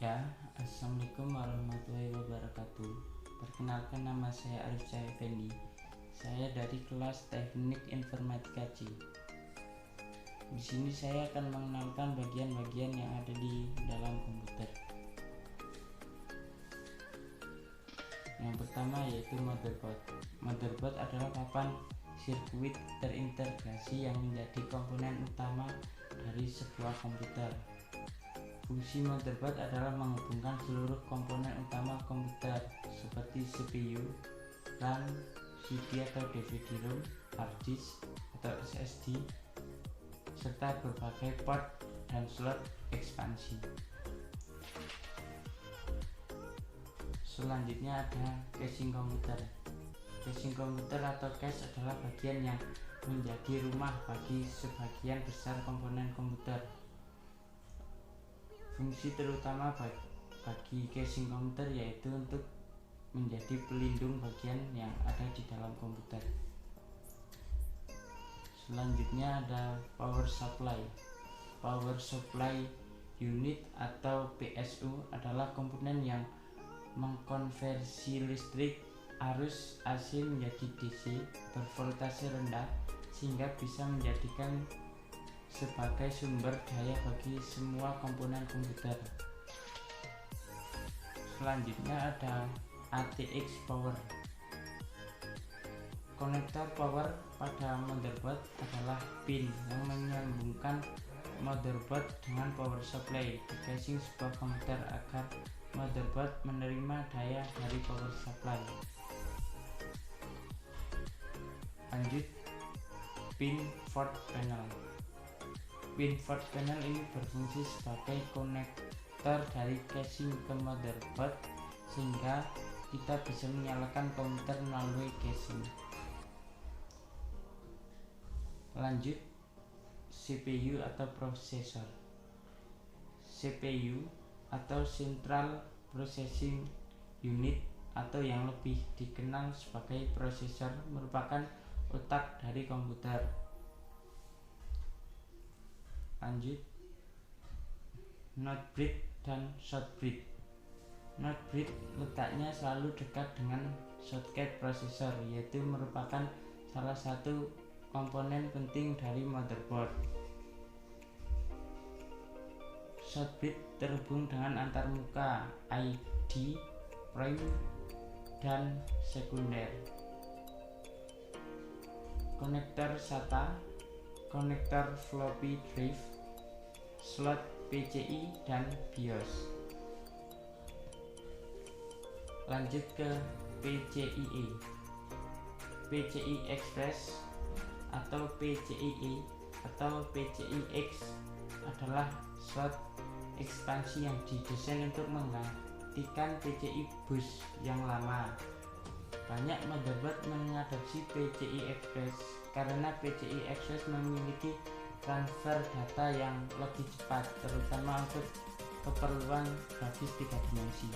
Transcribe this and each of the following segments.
Ya, Assalamualaikum warahmatullahi wabarakatuh. Perkenalkan, nama saya Arif Cahaya Fendi. Saya dari kelas Teknik Informatika C. Di sini saya akan mengenalkan bagian-bagian yang ada di dalam komputer. Yang pertama yaitu motherboard. Motherboard adalah papan sirkuit terintegrasi yang menjadi komponen utama dari sebuah komputer. Fungsi motherboard adalah menghubungkan seluruh komponen utama komputer seperti CPU, RAM, CD atau DVD-ROM, hard disk atau SSD, serta berbagai port dan slot ekspansi. Selanjutnya ada casing komputer. Casing komputer atau cache adalah bagian yang menjadi rumah bagi sebagian besar komponen komputer. Fungsi terutama bagi casing komputer yaitu untuk menjadi pelindung bagian yang ada di dalam komputer. Selanjutnya ada power supply. Power supply unit atau PSU adalah komponen yang mengkonversi listrik arus AC menjadi DC bervoltase rendah sehingga bisa menjadikan sebagai sumber daya bagi semua komponen komputer. Selanjutnya ada ATX power. Konektor power pada motherboard adalah pin yang menyambungkan motherboard dengan power supply di casing sebuah komputer agar motherboard menerima daya dari power supply. Lanjut, pin 4 panel. Pin 4 panel ini berfungsi sebagai konektor dari casing ke motherboard sehingga kita bisa menyalakan komputer melalui casing. Lanjut, CPU atau prosesor. CPU atau Central Processing Unit atau yang lebih dikenal sebagai prosesor merupakan otak dari komputer. Lanjut, note bridge dan short bridge. Note bridge letaknya selalu dekat dengan soket prosesor, yaitu merupakan salah satu komponen penting dari motherboard. Short bridge terhubung dengan antarmuka ID, prime, dan sekunder. Konektor SATA, konektor floppy drive, slot PCI dan BIOS. Lanjut ke PCIe. PCI Express atau PCIe atau PCIx adalah slot ekspansi yang didesain untuk menggantikan PCI bus yang lama. Banyak motherboard mengadopsi PCI Express karena PCI Express memiliki transfer data yang lebih cepat, terutama untuk keperluan grafis 3 dimensi.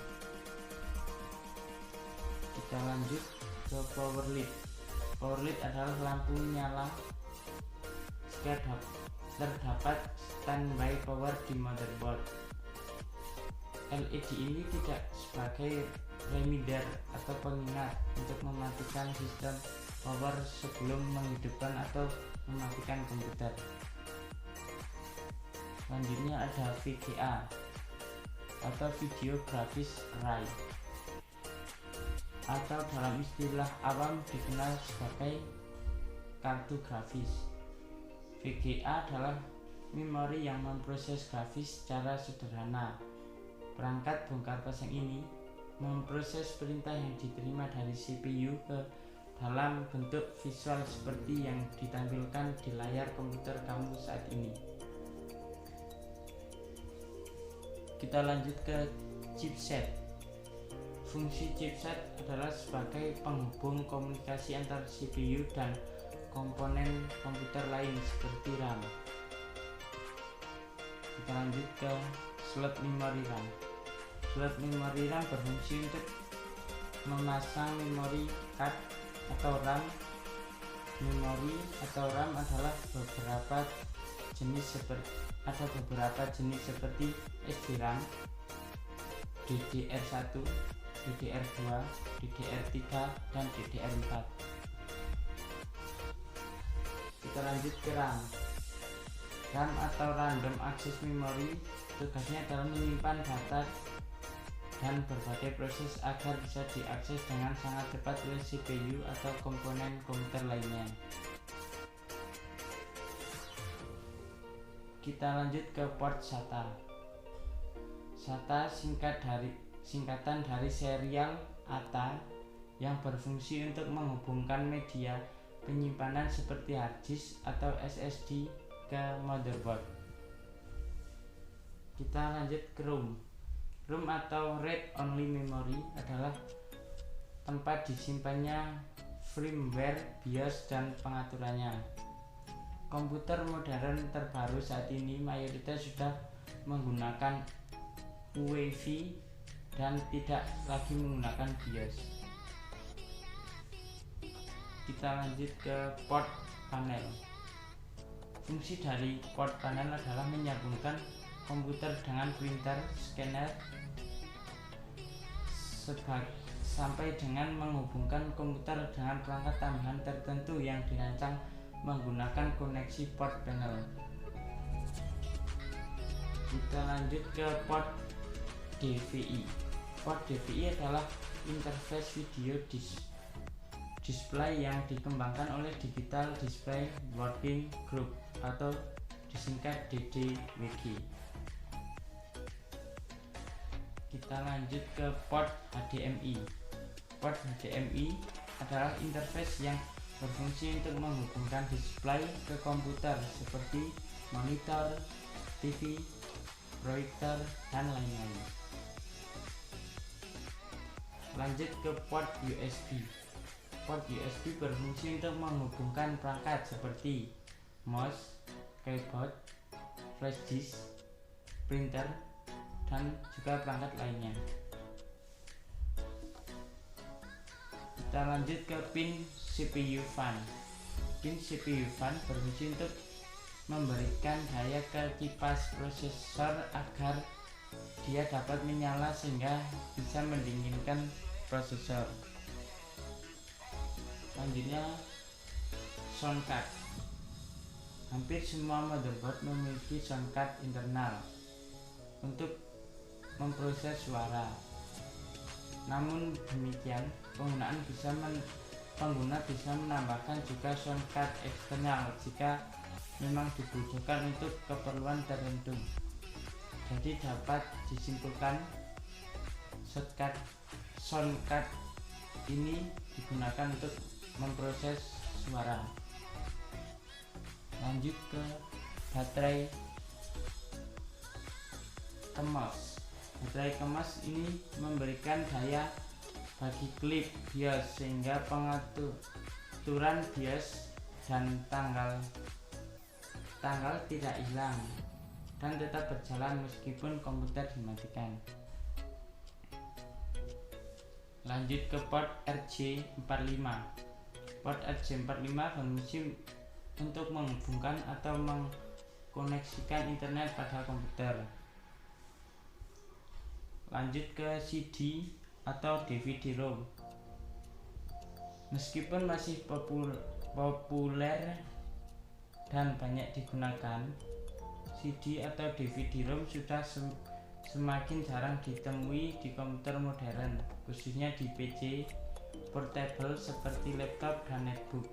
Kita lanjut ke power lead. Power lead adalah lampu nyala jika terdapat standby power di motherboard. LED ini tidak sebagai reminder atau pengingat untuk mematikan sistem power sebelum menghidupkan atau mematikan komputer. Selanjutnya ada VGA atau Video Graphics Array, atau dalam istilah awam dikenal sebagai kartu grafis. VGA adalah memori yang memproses grafis secara sederhana. Perangkat bongkar pasang ini memproses perintah yang diterima dari CPU ke dalam bentuk visual seperti yang ditampilkan di layar komputer kamu saat ini. Kita lanjut ke chipset. Fungsi chipset adalah sebagai penghubung komunikasi antar CPU dan komponen komputer lain seperti RAM. Kita lanjut ke slot memori RAM. Slot memori RAM berfungsi untuk memasang memori card atau RAM. Memori atau RAM adalah beberapa jenis seperti SD RAM, DDR1, DDR2, DDR3, dan DDR4. Kita lanjut ke RAM. RAM atau Random Access Memory tugasnya adalah menyimpan data dan berbagai proses agar bisa diakses dengan sangat cepat oleh CPU atau komponen komputer lainnya. Kita lanjut ke port SATA. SATA singkatan dari serial ATA yang berfungsi untuk menghubungkan media penyimpanan seperti hard disk atau SSD ke motherboard. Kita lanjut ke ROM. ROM atau Read Only Memory adalah tempat disimpannya firmware, BIOS, dan pengaturannya. Komputer modern terbaru saat ini mayoritas sudah menggunakan UEFI dan tidak lagi menggunakan BIOS. Kita lanjut ke port panel. Fungsi dari port panel adalah menyambungkan komputer dengan printer, scanner, sampai dengan menghubungkan komputer dengan perangkat tambahan tertentu yang dirancang menggunakan koneksi port panel. Kita lanjut ke port DVI. Port DVI adalah interface video display yang dikembangkan oleh Digital Display Working Group atau disingkat DDWG. Kita lanjut ke port HDMI. Port HDMI adalah interface yang berfungsi untuk menghubungkan display ke komputer seperti monitor, TV, proyektor, dan lain-lain. Lanjut ke port USB. Port USB berfungsi untuk menghubungkan perangkat seperti mouse, keyboard, flash disk, printer, dan juga perangkat lainnya. Kita lanjut ke pin CPU fan. Pin CPU fan berfungsi untuk memberikan daya ke kipas prosesor agar dia dapat menyala sehingga bisa mendinginkan prosesor. Selanjutnya, sound card. Hampir semua motherboard memiliki sound card internal untuk memproses suara. Namun demikian, pengguna bisa menambahkan juga sound card eksternal jika memang dibutuhkan untuk keperluan tertentu. Jadi dapat disimpulkan sound card ini digunakan untuk memproses suara. Lanjut ke baterai kemas. Baterai kemas ini memberikan daya bagi klip BIOS sehingga pengaturan BIOS dan tanggal tidak hilang dan tetap berjalan meskipun komputer dimatikan. Lanjut ke port RJ45. Port RJ45 berfungsi untuk menghubungkan atau mengkoneksikan internet pada komputer. Lanjut ke CD atau DVD-ROM. Meskipun masih populer dan banyak digunakan, CD atau DVD-ROM sudah semakin jarang ditemui di komputer modern, khususnya di PC portable seperti laptop dan netbook.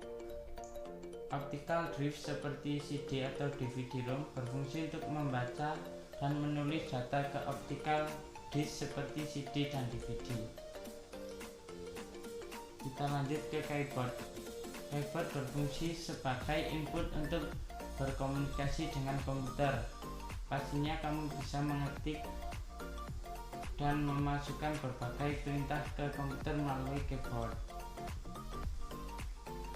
Optical drive seperti CD atau DVD-ROM berfungsi untuk membaca dan menulis data ke optical disk seperti CD dan DVD. Kita lanjut ke keyboard. Keyboard berfungsi sebagai input untuk berkomunikasi dengan komputer. Pastinya kamu bisa mengetik dan memasukkan berbagai perintah ke komputer melalui keyboard.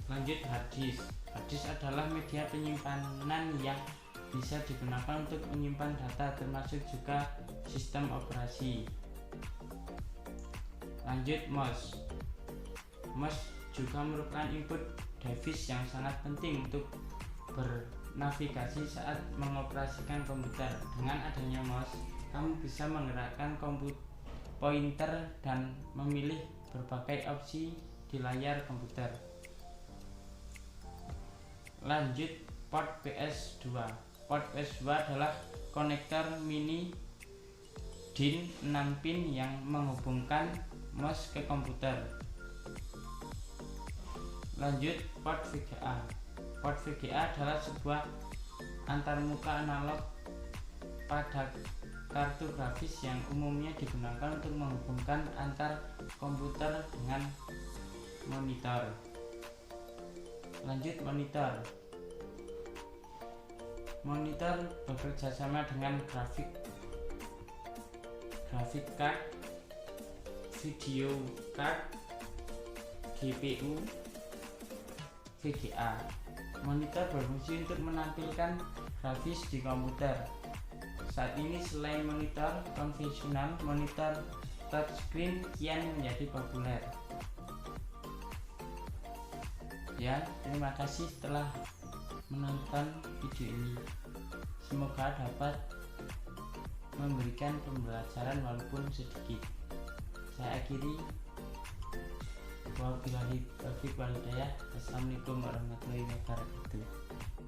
Lanjut hard disk. Hard disk adalah media penyimpanan yang bisa digunakan untuk menyimpan data termasuk juga sistem operasi. Lanjut mouse. Mouse juga merupakan input device yang sangat penting untuk bernavigasi saat mengoperasikan komputer. Dengan adanya mouse, kamu bisa menggerakkan pointer dan memilih berbagai opsi di layar komputer. Lanjut, port PS2. Port PS2 adalah konektor mini DIN 6 pin yang menghubungkan mouse ke komputer. Lanjut, port VGA. Port VGA adalah sebuah antarmuka analog pada kartu grafis yang umumnya digunakan untuk menghubungkan antar komputer dengan monitor. Lanjut, monitor. Monitor bekerja sama dengan grafik card, video card, GPU, VGA. Monitor berfungsi untuk menampilkan grafis di komputer. Saat ini selain monitor konvensional, monitor touchscreen kian menjadi populer. Ya, terima kasih telah menonton video ini. Semoga dapat memberikan pembelajaran walaupun sedikit. Saya akhiri. Wabillahi taufiq wal hidayah. Assalamualaikum warahmatullahi wabarakatuh.